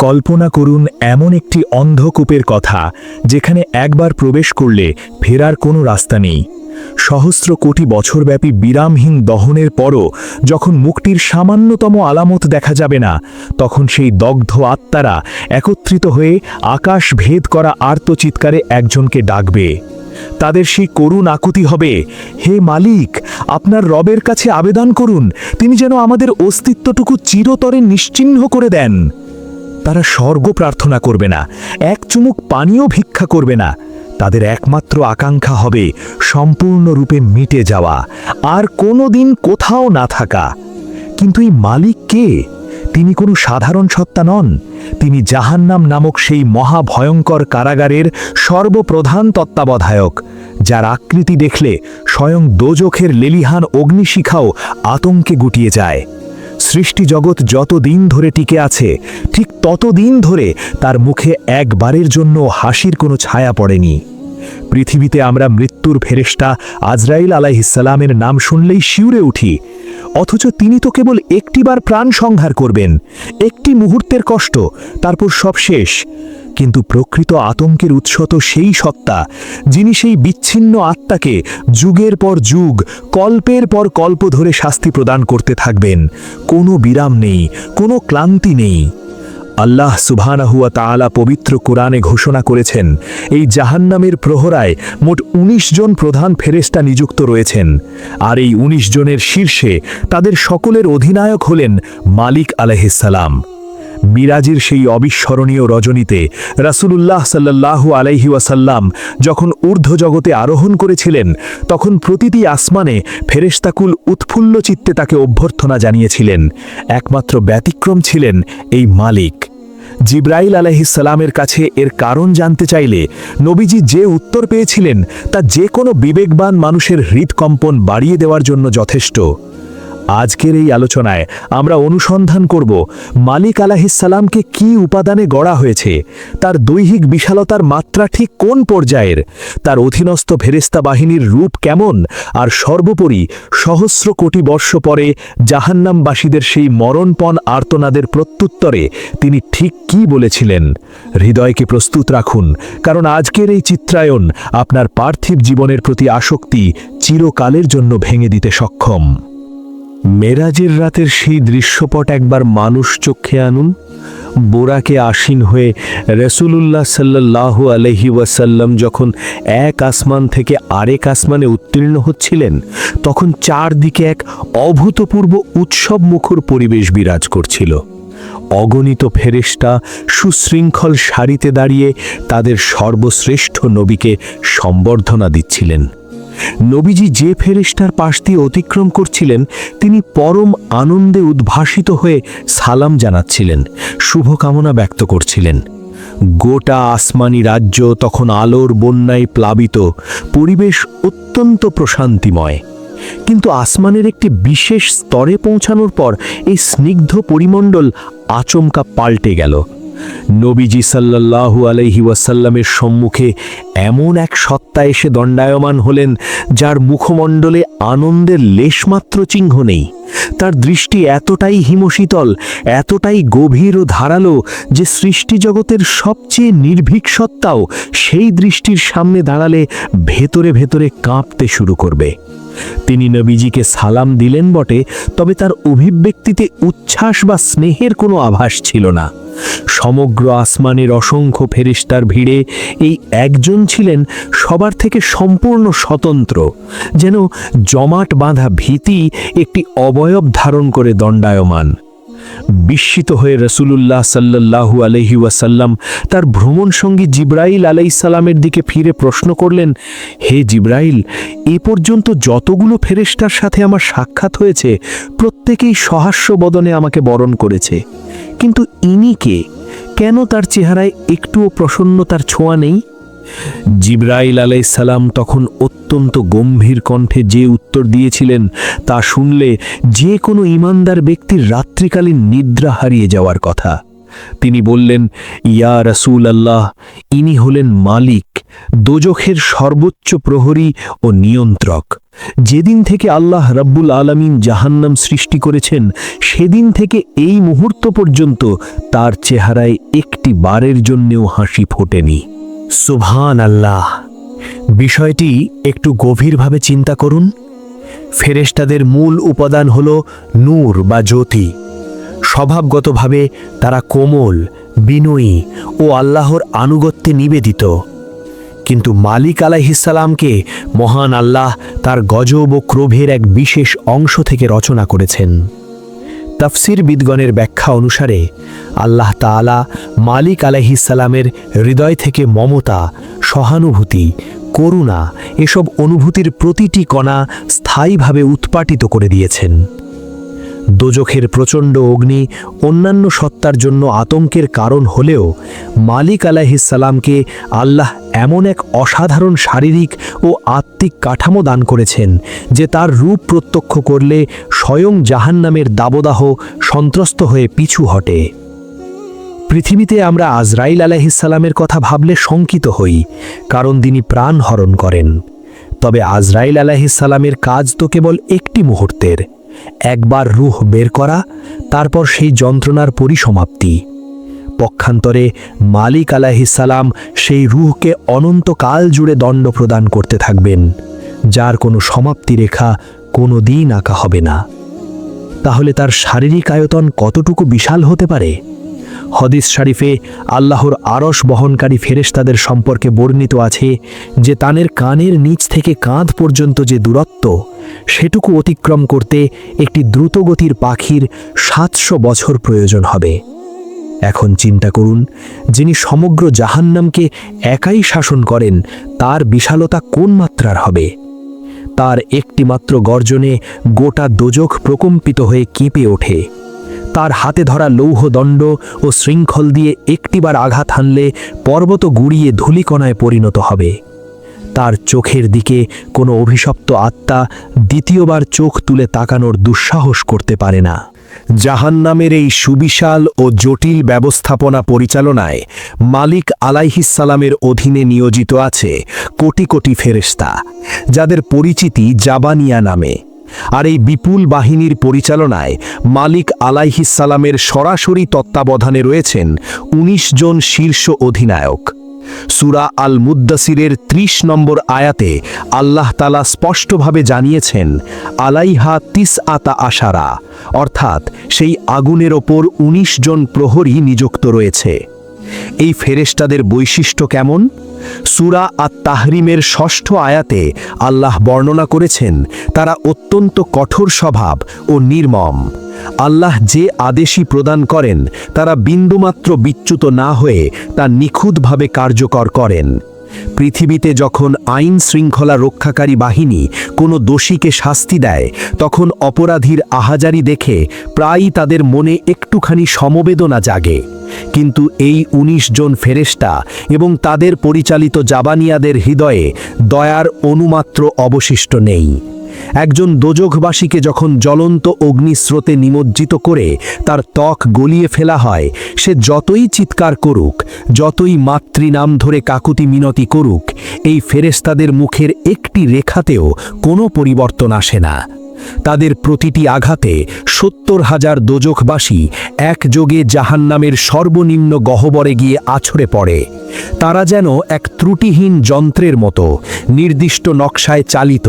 কল্পনা করুন এমন একটি অন্ধকূপের কথা, যেখানে একবার প্রবেশ করলে ফেরার কোনো রাস্তা নেই। সহস্র কোটি বছরব্যাপী বিরামহীন দহনের পরও যখন মুক্তির সামান্যতম আলামত দেখা যাবে না, তখন সেই দগ্ধ আত্মারা একত্রিত হয়ে আকাশ ভেদ করা আর্তচিৎকারে একজনকে ডাকবে। তাদের সেই করুণ আকুতি হবে, হে মালিক, আপনার রবের কাছে আবেদন করুন, তিনি যেন আমাদের অস্তিত্বটুকু চিরতরে নিশ্চিহ্ন করে দেন। তারা স্বর্গ প্রার্থনা করবে না, এক চুমুক পানীয় ভিক্ষা করবে না। তাদের একমাত্র আকাঙ্ক্ষা হবে সম্পূর্ণরূপে মিটে যাওয়া, আর কোনো দিন কোথাও না থাকা। কিন্তু এই মালিক কে? তিনি কোনো সাধারণ সত্তা নন। তিনি জাহান্নাম নামক সেই মহাভয়ঙ্কর কারাগারের সর্বপ্রধান তত্ত্বাবধায়ক, যার আকৃতি দেখলে স্বয়ং দোজখের লেলিহান অগ্নিশিখাও আতঙ্কে গুটিয়ে যায়। সৃষ্টি জগৎ যত দিন ধরে টিকে আছে, ঠিক তত দিন ধরে তার মুখে একবারের জন্য হাসির কোনো ছায়া পড়েনি। পৃথিবীতে আমরা মৃত্যুর ফেরেশতা আজরাইল আলাইহিসসালামের নাম শুনলেই শিউরে উঠি, অথচ তিনি তো কেবল একটিবার প্রাণ সংহার করবেন, একটি মুহূর্তের কষ্ট, তারপর সব শেষ। কিন্তু প্রকৃত আতঙ্কের উৎস তো সেই সত্তা, যিনি সেই বিচ্ছিন্ন আত্মাকে যুগের পর যুগ, কল্পের পর কল্প ধরে শাস্তি প্রদান করতে থাকবেন। কোনো বিরাম নেই, কোনো ক্লান্তি নেই। আল্লাহ সুবহানাহু ওয়া তাআলা পবিত্র কোরআনে ঘোষণা করেছেন, এই জাহান্নামের প্রহরায় মোট ১৯ জন প্রধান ফেরেশতা নিযুক্ত রয়েছেন, আর এই ১৯ জনের শীর্ষে তাদের সকলের অধিনায়ক হলেন মালিক আলাইহিসসালাম। মিরাজের সেই অবিস্মরণীয় রজনীতে রাসূলুল্লাহ সাল্লাল্লাহু আলাইহি ওয়াসাল্লাম যখন ঊর্ধ্ব জগতে আরোহণ করেছিলেন, তখন প্রতিটি আসমানে ফেরেশতাকুল উৎফুল্ল চিত্তে তাকে অভ্যর্থনা জানিয়েছিলেন। একমাত্র ব্যতিক্রম ছিলেন এই মালিক। জিবরাইল আলাইহিসসালামের কাছে এর কারণ জানতে চাইলে নবীজি যে উত্তর পেয়েছিলেন, তা যে কোনো বিবেকবান মানুষের হৃদকম্পন বাড়িয়ে দেওয়ার জন্য যথেষ্ট। আজকের এই আলোচনায় আমরা অনুসন্ধান করব মালিক আলাইহিসসালামকে কি উপাদানে গড়া হয়েছে, তার দৈহিক বিশালতার মাত্রা ঠিক কোন পর্যায়ের, তার অধীনস্থ ফেরেশতা বাহিনীর রূপ কেমন, আর সর্বোপরি সহস্র কোটি বর্ষ পরে জাহান্নামবাসীদের সেই মরণপণ আর্তনাদের প্রত্যুত্তরে তিনি ঠিক কি বলেছিলেন। হৃদয়কে প্রস্তুত রাখুন, কারণ আজকের এই চিত্রায়ন আপনার পার্থিব জীবনের প্রতি আসক্তি চিরকালের জন্য ভেঙে দিতে সক্ষম। মেরাজের রাতের সেই দৃশ্যপট একবার মানুষ চক্ষে আনুন। বোরাকে আসীন হয়ে রাসূলুল্লাহ সাল্লাল্লাহু আলাইহি ওয়াসাল্লাম যখন এক আসমান থেকে আরেক আসমানে উত্তীর্ণ হচ্ছিলেন, তখন চারদিকে এক অভূতপূর্ব উৎসব মুখর পরিবেশ বিরাজ করছিল। অগণিত ফেরেশতা সুশৃঙ্খল সারিতে দাঁড়িয়ে তাদের সর্বশ্রেষ্ঠ নবীকে সম্বর্ধনা দিচ্ছিলেন। নবীজি যে ফেরেশতার পাশ দিয়ে অতিক্রম করছিলেন, তিনি পরম আনন্দে উদ্ভাসিত হয়ে সালাম জানাচ্ছিলেন, শুভকামনা ব্যক্ত করছিলেন। গোটা আসমানি রাজ্য তখন আলোর বন্যায় প্লাবিত, পরিবেশ অত্যন্ত প্রশান্তিময়। কিন্তু আসমানের একটি বিশেষ স্তরে পৌঁছানোর পর এই স্নিগ্ধ পরিমণ্ডল আচমকা পাল্টে গেল। নবীজি সাল্লাল্লাহু আলাইহি ওয়াসাল্লামের সম্মুখে এমন এক সত্তা এসে দণ্ডায়মান হলেন, যার মুখমণ্ডলে আনন্দের লেশমাত্র চিহ্ন নেই। তার দৃষ্টি এতটাই হিমশীতল, এতটাই গভীর ও ধারালো যে সৃষ্টিজগতের সবচেয়ে নির্ভীক সত্তাও সেই দৃষ্টির সামনে দাঁড়ালে ভেতরে ভেতরে কাঁপতে শুরু করবে। তিনি নবীজিকে সালাম দিলেন বটে, তবে তার অভিব্যক্তিতে উচ্ছ্বাস বা স্নেহের কোনো আভাস ছিল না। সমগ্র আসমানের অসংখ্য ফেরেশতার ভিড়ে এই একজন ছিলেন সবার থেকে সম্পূর্ণ স্বতন্ত্র, যেন জমাট বাঁধা ভীতি একটি অবয়ব ধারণ করে দণ্ডায়মান। বিস্মিত হয়ে রাসূলুল্লাহ সাল্লাল্লাহু আলাইহি ওয়াসাল্লাম তার ভ্রমণসঙ্গী জিবরাইল আলাইহিসসালামের দিকে ফিরে প্রশ্ন করলেন, হে জিবরাইল, এ পর্যন্ত যতগুলো ফেরেশতার সাথে আমার সাক্ষাৎ হয়েছে, প্রত্যেকেই সহাস্য বদনে আমাকে বরণ করেছে, কিন্তু ইনি কে? কেন তার চেহারায় একটুও প্রসন্নতার ছোঁয়া নেই? জিবরাইল আলাইহিসসালাম তখন অত্যন্ত গম্ভীর কণ্ঠে যে উত্তর দিয়েছিলেন, তা শুনলে যে কোনো ঈমানদার ব্যক্তির রাত্রিকালীন নিদ্রা হারিয়ে যাওয়ার কথা। তিনি বললেন, ইয়া রাসূলুল্লাহ, ইনি হলেন মালিক, দোজখের সর্বোচ্চ প্রহরী ও নিয়ন্ত্রক। যেদিন থেকে আল্লাহ রাব্বুল আলামিন জাহান্নাম সৃষ্টি করেছেন সেদিন থেকে এই মুহূর্ত পর্যন্ত তার চেহারায় একটি বারের জন্যেও হাসি ফোটেনি। সুবহান আল্লাহ। বিষয়টি একটু গভীরভাবে চিন্তা করুন। ফেরেশতাদের মূল উপাদান হল নূর বা জ্যোতি। স্বভাবগতভাবে তারা কোমল, বিনয়ী ও আল্লাহর আনুগত্যে নিবেদিত। কিন্তু মালিক আলাইহিসসালামকে মহান আল্লাহ তার গজব ও ক্রোধের এক বিশেষ অংশ থেকে রচনা করেছেন। তাফসির বিদগণের ব্যাখ্যা অনুসারে আল্লাহ তাআলা মালিক আলাইহিসসালামের হৃদয় থেকে মমতা, সহানুভূতি, করুণা এসব অনুভূতির প্রতিটি কণা স্থায়ীভাবে উৎপাটিত করে দিয়েছেন। দোজখের প্রচণ্ড অগ্নি অন্যান্য সত্তার জন্য আতঙ্কের কারণ হলেও মালিক আলাইহিসসালামকে আল্লাহ এমন এক অসাধারণ শারীরিক ও আত্মিক কাঠামো দান করেছেন যে তার রূপ প্রত্যক্ষ করলে স্বয়ং জাহান্নামের দাবদাহ সন্ত্রস্ত হয়ে পিছু হটে। পৃথিবীতে আমরা আজরাইল আলাইহিসসালামের কথা ভাবলে শঙ্কিত হই, কারণ তিনি প্রাণ হরণ করেন। তবে আজরাইল আলাইহিসসালামের কাজ তো কেবল একটি মুহূর্তের, একবার রূহ বের করা, তারপর সেই যন্ত্রণার পরিসমাপ্তি। পক্ষান্তরে মালিক আলাইহিসসালাম সেই রূহকে অনন্তকাল জুড়ে দণ্ড প্রদান করতে থাকবেন, যার কোনো সমাপ্তি রেখা কোনো দিন আঁকা হবে না। তাহলে তার শারীরিক আয়তন কতটুকু বিশাল হতে পারে? হাদিস শরীফে আল্লাহর আরশ বহনকারী ফেরেশতাদের সম্পর্কে বর্ণিত আছে যে তানের কানের নিচ থেকে কাঁধ পর্যন্ত যে দূরত্ব, সেটুকু অতিক্রম করতে একটি দ্রুতগতির পাখির 700 বছর প্রয়োজন হবে। এখন চিন্তা করুন, যিনি সমগ্র জাহান্নামকে একাই শাসন করেন, তার বিশালতা কোন মাত্রার হবে? তার একটিমাত্র গর্জনে গোটা দোজখ প্রকম্পিত হয়ে কেঁপে ওঠে। তার হাতে ধরা লৌহদণ্ড ও শৃঙ্খল দিয়ে একটিবার আঘাত হানলে পর্বত গুড়িয়ে ধূলিকণায় পরিণত হবে। তার চোখের দিকে কোনো অভিশপ্ত আত্মা দ্বিতীয়বার চোখ তুলে তাকানোর দুঃসাহস করতে পারে না। জাহান্নামের এই সুবিশাল ও জটিল ব্যবস্থাপনা পরিচালনায় মালিক আলাইহিসসালামের অধীনে নিয়োজিত আছে কোটি কোটি ফেরেশতা, যাদের পরিচিতি জাবানিয়া নামে। আর এই বিপুল বাহিনীর পরিচালনায় মালিক আলাইহিসসালামের সরাসরি তত্ত্বাবধানে রয়েছেন 19 জন শীর্ষ অধিনায়ক। সূরা আল মুদ্দাসিরের 30 নম্বর আয়াতে আল্লাহ তাআলা স্পষ্টভাবে জানিয়েছেন, আলাইহা তিসআতা আশারা, অর্থাৎ সেই আগুনের ওপর 19 জন প্রহরী নিযুক্ত রয়েছে। এই ফেরেশতাদের বৈশিষ্ট্য কেমন? সূরা আত-তাহরিমের 6ষ্ঠ আয়াতে আল্লাহ বর্ণনা করেছেন তারা অত্যন্ত কঠোর স্বভাব ও নির্মম। আল্লাহ যে আদেশই প্রদান করেন তারা বিন্দুমাত্র বিচ্যুত না হয়ে তা নিখুঁতভাবে কার্যকর করেন। পৃথিবীতে যখন আইন শৃঙ্খলা রক্ষাকারী বাহিনী কোনো দোষীকে শাস্তি দেয়, তখন অপরাধীর আহাজারি দেখে প্রায়ই তাদের মনে একটুখানি সমবেদনা জাগে। কিন্তু এই 19 জন ফেরেশতা এবং তাদের পরিচালিত জাবানিয়াদের হৃদয়ে দয়ার অনুমাত্র অবশিষ্ট নেই। একজন দোজখবাসীকে যখন জ্বলন্ত অগ্নিস্রোতে নিমজ্জিত করে তার ত্বক গলিয়ে ফেলা হয়, সে যতই চিৎকার করুক, যতই মাতৃনাম ধরে কাকুতি মিনতি করুক, এই ফেরেশতাদের মুখের একটি রেখাতেও কোনো পরিবর্তন আসে না। তাদের প্রতিটি আঘাতে 70,000 দোজখবাসী একযোগে জাহান্নামের সর্বনিম্ন গহ্বরে গিয়ে আছড়ে পড়ে। তারা যেন এক ত্রুটিহীন যন্ত্রের মতো নির্দিষ্ট নকশায় চালিত,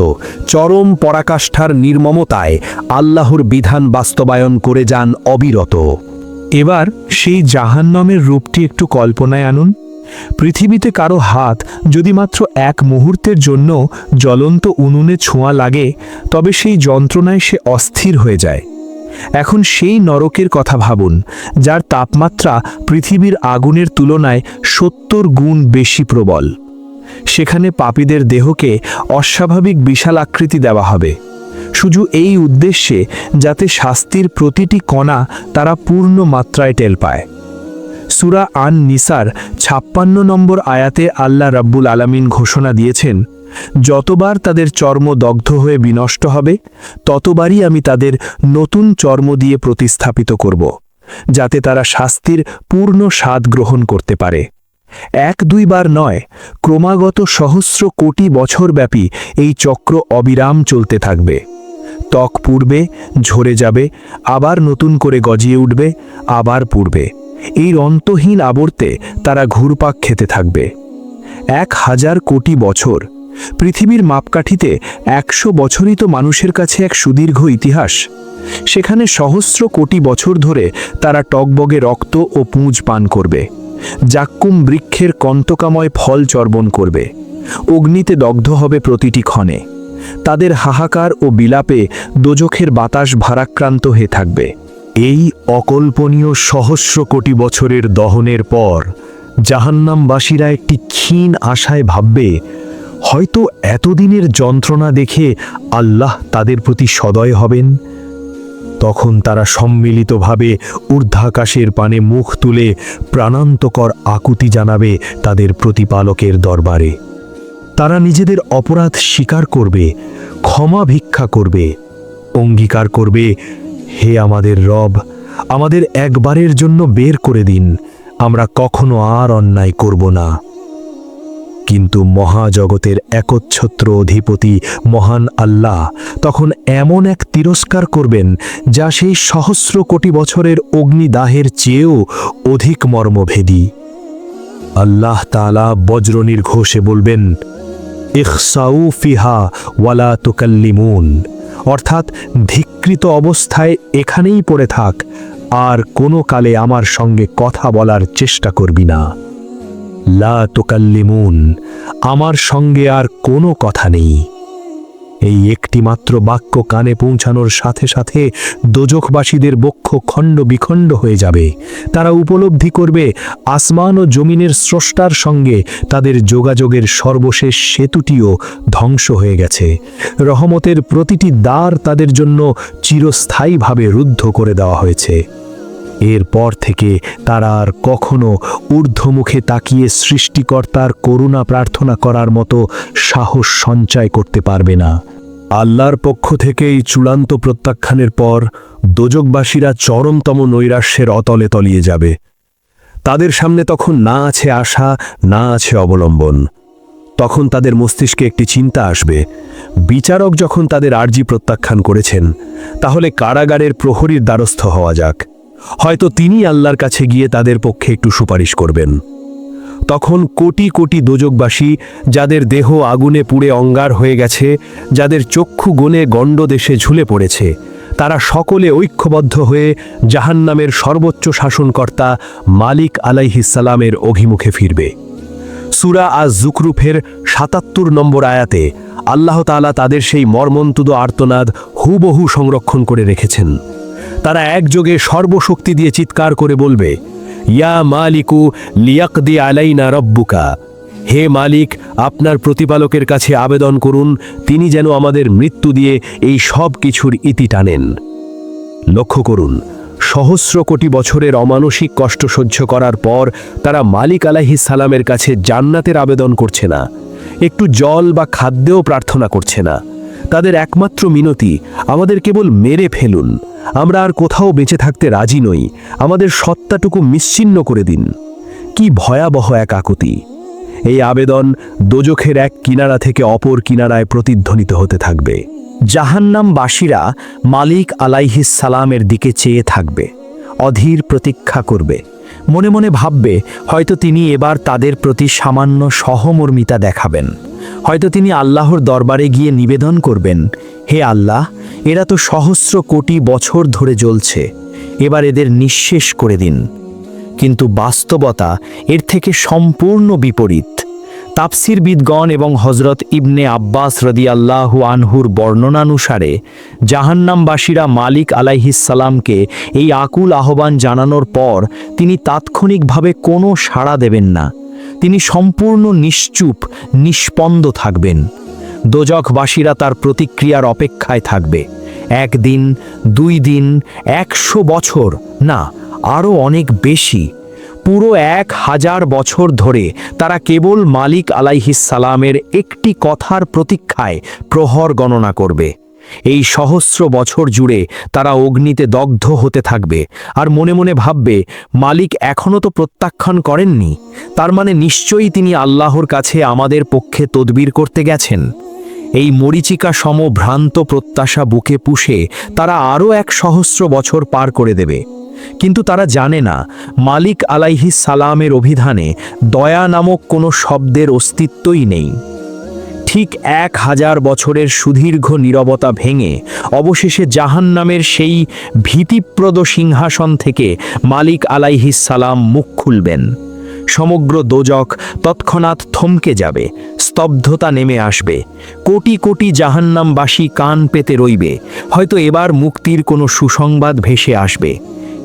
চরম পরাকাষ্ঠার নির্মমতায় আল্লাহর বিধান বাস্তবায়ন করে যান অবিরত। এবার সেই জাহান্নামের রূপটি একটু কল্পনায় আনুন। পৃথিবীতে কারো হাত যদি মাত্র এক মুহূর্তের জন্য জ্বলন্ত উনুনে ছোঁয়া লাগে, তবে সেই যন্ত্রণায় সে অস্থির হয়ে যায়। এখন সেই নরকের কথা ভাবুন, যার তাপমাত্রা পৃথিবীর আগুনের তুলনায় 70 গুণ বেশি প্রবল। সেখানে পাপীদের দেহকে অস্বাভাবিক বিশাল আকৃতি দেওয়া হবে, শুধু এই উদ্দেশ্যে যাতে শাস্তির প্রতিটি কণা তারা পূর্ণ মাত্রায় টের পায়। সূরা আন নিসার 56 নম্বর আয়াতে আল্লাহ রাব্বুল আলামিন ঘোষণা দিয়েছেন, যতবার তাদের চর্ম দগ্ধ হয়ে বিনষ্ট হবে, ততবারই আমি তাদের নতুন চর্ম দিয়ে প্রতিস্থাপিত করব, যাতে তারা শাস্তির পূর্ণ স্বাদ গ্রহণ করতে পারে। এক দুইবার নয়, ক্রমাগত সহস্র কোটি বছরব্যাপী এই চক্র অবিরাম চলতে থাকবে। ত্বক পুড়বে, ঝরে যাবে, আবার নতুন করে গজিয়ে উঠবে, আবার পুড়বে। এই অন্তহীন আবর্তে তারা ঘুরপাক খেতে থাকবে। 1000 কোটি বছর, পৃথিবীর মাপকাঠিতে 100 বছরই তো মানুষের কাছে এক সুদীর্ঘ ইতিহাস। সেখানে সহস্র কোটি বছর ধরে তারা টগবগে রক্ত ও পুঁজ পান করবে, জাক্কুম বৃক্ষের কন্তকাময় ফল চর্বণ করবে, অগ্নিতে দগ্ধ হবে প্রতিটি ক্ষণে। তাদের হাহাকার ও বিলাপে দোজখের বাতাস ভারাক্রান্ত হয়ে থাকবে। এই অকল্পনীয় সহস্র কোটি বছরের দহনের পর জাহান্নামবাসীরা একটি ক্ষীণ আশায় ভাববে, হয়তো এতদিনের যন্ত্রণা দেখে আল্লাহ তাদের প্রতি সদয় হবেন। তখন তারা সম্মিলিতভাবে ঊর্ধ্বাকাশের পানে মুখ তুলে প্রাণান্তকর আকুতি জানাবে তাদের প্রতিপালকের দরবারে। তারা নিজেদের অপরাধ স্বীকার করবে, ক্ষমা ভিক্ষা করবে, অঙ্গীকার করবে, হে আমাদের রব, আমাদের একবারের জন্য বের করে দিন, আমরা কখনো আর অন্যায় করব না। কিন্তু মহাজগতের একচ্ছত্র অধিপতি মহান আল্লাহ তখন এমন এক তিরস্কার করবেন, যা সেই সহস্র কোটি বছরের অগ্নিদাহের চেয়েও অধিক মর্মভেদী। আল্লাহ তাআলা বজ্রনির্ঘোষে বলবেন, ইখসাউ ফিহা ওয়ালা তুকাল্লিমুন, অর্থাৎ ধিক্কৃত অবস্থায় এখানেই পড়ে থাক, আর কোনো কালে আমার সঙ্গে কথা বলার চেষ্টা করবি না। লা তুকাল্লিমুন, আমার সঙ্গে আর কোনো কথা নেই। এই একটি মাত্র বাক্য কানে পৌঁছানোর সাথে সাথে দোজখবাসীদের বক্ষ খণ্ড বিখণ্ড হয়ে যাবে। তারা উপলব্ধি করবে আসমান ও জমিনের স্রষ্টার সঙ্গে তাদের যোগাযোগের সর্বশেষ সেতুটিও ধ্বংস হয়ে গেছে। রহমতের প্রতিটি দ্বার তাদের জন্য চিরস্থায়ীভাবে রুদ্ধ করে দেওয়া হয়েছে। এরপর থেকে তারা আর কখনো ঊর্ধ্বমুখে তাকিয়ে সৃষ্টিকর্তার করুণা প্রার্থনা করার মতো সাহস সঞ্চয় করতে পারবে না। আল্লাহর পক্ষ থেকে এই চূড়ান্ত প্রত্যাখ্যানের পর দোজখবাসীরা চরমতম নৈরাশ্যের অতলে তলিয়ে যাবে। তাদের সামনে তখন না আছে আশা, না আছে অবলম্বন। তখন তাদের মস্তিষ্কে একটি চিন্তা আসবে, বিচারক যখন তাদের আর্জি প্রত্যাখ্যান করেছেন, তাহলে কারাগারের প্রহরীর দ্বারস্থ হওয়া যাক। হয়তো তিনি আল্লাহর কাছে গিয়ে তাদের পক্ষে একটু সুপারিশ করবেন। তখন কোটি কোটি দোজখবাসী, যাদের দেহ আগুনে পুড়ে অঙ্গার হয়ে গেছে, যাদের চক্ষু গনে গণ্ডদেশে ঝুলে পড়েছে, তারা সকলে ঐক্যবদ্ধ হয়ে জাহান্নামের সর্বোচ্চ শাসনকর্তা মালিক আলাইহিস সালামের অভিমুখে ফিরবে। সূরা আজ-জুকরুফের ৭৭ নম্বর আয়াতে আল্লাহ তাআলা তাদের সেই মর্মন্তুদ আর্তনাদ হুবহু সংরক্ষণ করে রেখেছেন। তারা একযোগে সর্বশক্তি দিয়ে চিৎকার করে বলবে, ইয়া মালিকু লিয়াকদি আলাইনা রব্বুকা, হে মালিক, আপনার প্রতিপালকের কাছে আবেদন করুন, তিনি যেন আমাদের মৃত্যু দিয়ে এই সব কিছুর ইতি টানেন। লক্ষ্য করুন, সহস্র কোটি বছরের অমানসিক কষ্ট সহ্য করার পর তারা মালিক আলাইহিস সালামের কাছে জান্নাতের আবেদন করছে না, একটু জল বা খাদ্যও প্রার্থনা করছে না। তাদের একমাত্র মিনতি, আমাদের কেবল মেরে ফেলুন, আমরা আর কোথাও বেঁচে থাকতে রাজি নই, আমাদের সত্তাটুকু নিশ্চিহ্ন করে দিন। কি ভয়াবহ এক আকুতি! এই আবেদন দোজখের এক কিনারা থেকে অপর কিনারায় প্রতিধ্বনিত হতে থাকবে। জাহান্নামবাসীরা মালিক আলাইহিস সালামের দিকে চেয়ে থাকবে, অধীর প্রতীক্ষা করবে, মনে মনে ভাববে, হয়তো তিনি এবার তাদের প্রতি সামান্য সহমর্মিতা দেখাবেন, হয়তো তিনি আল্লাহর দরবারে গিয়ে নিবেদন করবেন, হে আল্লাহ, এরা তো সহস্র কোটি বছর ধরে জ্বলছে, এবার এদের নিঃশেষ করে দিন। কিন্তু বাস্তবতা এর থেকে সম্পূর্ণ বিপরীত। তাফসিরবিদগণ এবং হযরত ইবনে আব্বাস রাদিয়াল্লাহু আনহুর বর্ণনানুসারে জাহান্নামবাসীরা মালিক আলাইহিস সালামকে এই আকুল আহ্বান জানানোর পর তিনি তাৎক্ষণিকভাবে কোনো সাড়া দেবেন না। তিনি সম্পূর্ণ নিশ্চুপ, নিষ্পন্দ থাকবেন। দোজখবাসীরা তার প্রতিক্রিয়ার অপেক্ষায় থাকবে। 1 দিন, 2 দিন, 100 বছর, না, আরও অনেক বেশি। পুরো 1000 বছর ধরে তারা কেবল মালিক আলাইহিস সালামের একটি কথার প্রতীক্ষায় প্রহর গণনা করবে। এই সহস্র বছর জুড়ে তারা অগ্নিতে দগ্ধ হতে থাকবে আর মনে মনে ভাববে, মালিক এখনও তো প্রত্যাখ্যান করেননি, তার মানে নিশ্চয়ই তিনি আল্লাহর কাছে আমাদের পক্ষে তদবির করতে গেছেন। এই মরীচিকা সম ভ্রান্ত প্রত্যাশা বুকে পুষে তারা আরও 100 বছর পার করে দেবে। কিন্তু তারা জানে না, মালিক আলাইহিস সালামের অভিধানে দয়া নামক কোনো শব্দের অস্তিত্বই নেই। ঠিক 1000 বছরের সুদীর্ঘ নীরবতা ভেঙে অবশেষে জাহান্নামের সেই ভীতিপ্রদ সিংহাসন থেকে মালিক আলাইহিস সালাম মুখ খুলবেন। সমগ্র দোজক তৎক্ষণাৎ থমকে যাবে, স্তব্ধতা নেমে আসবে। কোটি কোটি জাহান্নামবাসী কান পেতে রইবে, হয়তো এবার মুক্তির কোনো সুসংবাদ ভেসে আসবে।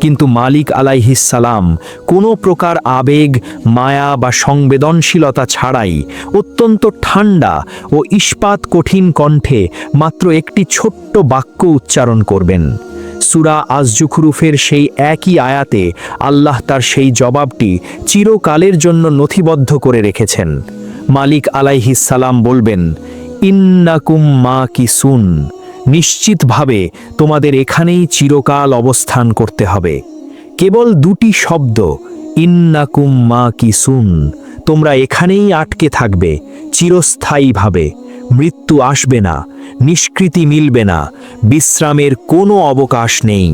কিন্তু মালিক আলাইহিস সালাম কোনো প্রকার আবেগ, মায়া বা সংবেদনশীলতা ছাড়াই অত্যন্ত ঠান্ডা ও ইস্পাত কঠিন কণ্ঠে মাত্র একটি ছোট্ট বাক্য উচ্চারণ করবেন। সূরা আজ-জুখরুফের সেই একই আয়াতে আল্লাহ তার সেই জবাবটি চিরকালের জন্য নথিবদ্ধ করে রেখেছেন। মালিক আলাইহিস সালাম বলবেন, ইন্নাকুম মাকিসুন, নিশ্চিতভাবে তোমাদের এখানেই চিরকাল অবস্থান করতে হবে। কেবল দুটি শব্দ, ইন্নাকুম মাকিসুন, তোমরা এখানেই আটকে থাকবে চিরস্থায়ীভাবে। মৃত্যু আসবে না, নিষ্কৃতি মিলবে না, বিশ্রামের কোনো অবকাশ নেই।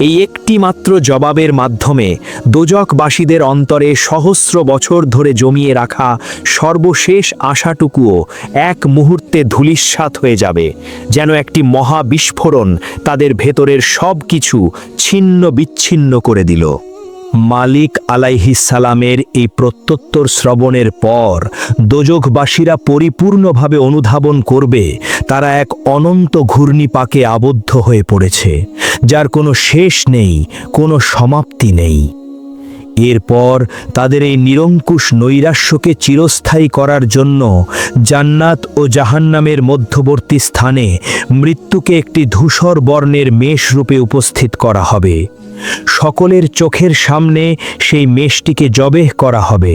এই একটি মাত্র জবাবের মাধ্যমে দোজকবাসীদের অন্তরে সহস্র বছর ধরে জমিয়ে রাখা সর্বশেষ আশাটুকুও এক মুহূর্তে ধূলিসাৎ হয়ে যাবে, যেন একটি মহা বিস্ফোরণ তাদের ভেতরের সব কিছু ছিন্ন বিচ্ছিন্ন করে দিল। মালিক আলাইহিস সালামের এই প্রত্যুত্তর শ্রবণের পর দোজখবাসীরা পরিপূর্ণভাবে অনুধাবন করবে তারা এক অনন্ত ঘূর্ণিপাকে আবদ্ধ হয়ে পড়েছে, যার কোনো শেষ নেই, কোনো সমাপ্তি নেই। এরপর তাদের এই নিরঙ্কুশ নৈরাশ্যকে চিরস্থায়ী করার জন্য জান্নাত ও জাহান্নামের মধ্যবর্তী স্থানে মৃত্যুকে একটি ধূসর বর্ণের মেষরূপে উপস্থিত করা হবে। সকলের চোখের সামনে সেই মেষটিকে জবেহ করা হবে।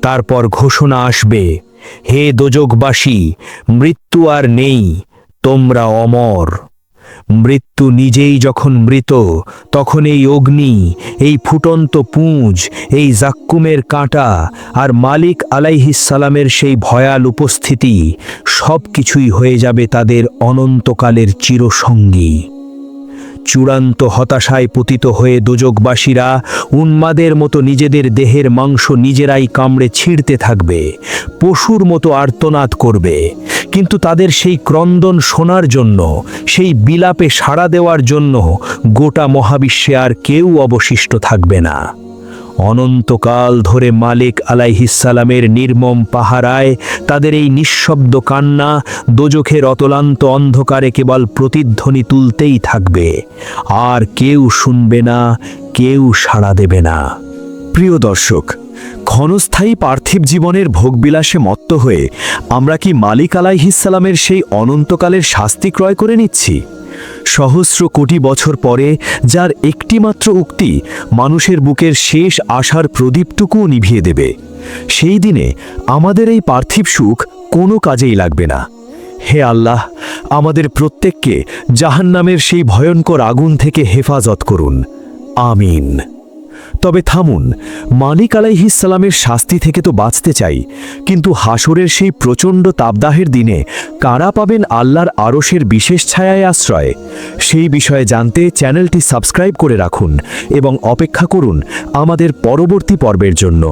তারপর ঘোষণা আসবে, হে দোজখবাসী, মৃত্যু আর নেই, তোমরা অমর। মৃত্যু নিজেই যখন মৃত, তখন এই অগ্নি, এই ফুটন্ত পুঁজ, এই জাক্কুমের কাঁটা আর মালিক আলাইহিস সালামের সেই ভয়াল উপস্থিতি সব কিছুই হয়ে যাবে তাদের অনন্তকালের চিরসঙ্গী। চূড়ান্ত হতাশায় পতিত হয়ে দোজখবাসীরা উন্মাদের মতো নিজেদের দেহের মাংস নিজেরাই কামড়ে ছিঁড়তে থাকবে, পশুর মতো আর্তনাদ করবে। কিন্তু তাদের সেই ক্রন্দন শোনার জন্য, সেই বিলাপে সাড়া দেওয়ার জন্য গোটা মহাবিশ্বে আর কেউ অবশিষ্ট থাকবে না। অনন্তকাল ধরে মালিক আলাইহিস সালামের নির্মম পাহারায় তাদের এই নিঃশব্দ কান্না দোজখের অতলান্ত অন্ধকারে কেবল প্রতিধ্বনি তুলতেই থাকবে, আর কেউ শুনবে না, কেউ সাড়া দেবে না। প্রিয় দর্শক, ক্ষণস্থায়ী পার্থিব জীবনের ভোগবিলাসে মত্ত হয়ে আমরা কি মালিক আলাইহিস সালামের সেই অনন্তকালের শাস্তি ক্রয় করে নিচ্ছি? সহস্র কোটি বছর পরে যার একটিমাত্র উক্তি মানুষের বুকের শেষ আশার প্রদীপটুকুও নিভিয়ে দেবে। সেই দিনে আমাদের এই পার্থিব সুখ কোনো কাজেই লাগবে না। হে আল্লাহ, আমাদের প্রত্যেককে জাহান্নামের সেই ভয়ঙ্কর আগুন থেকে হেফাজত করুন, আমিন। তবে থামুন, মালিক আলাইহিস সালামের শাস্তি থেকে তো বাঁচতে চাই, কিন্তু হাসরের সেই প্রচণ্ড তাপদাহের দিনে কারা পাবেন আল্লাহর আরশের বিশেষ ছায়ায় আশ্রয়? সেই বিষয়ে জানতে চ্যানেলটি সাবস্ক্রাইব করে রাখুন এবং অপেক্ষা করুন আমাদের পরবর্তী পর্বের জন্য।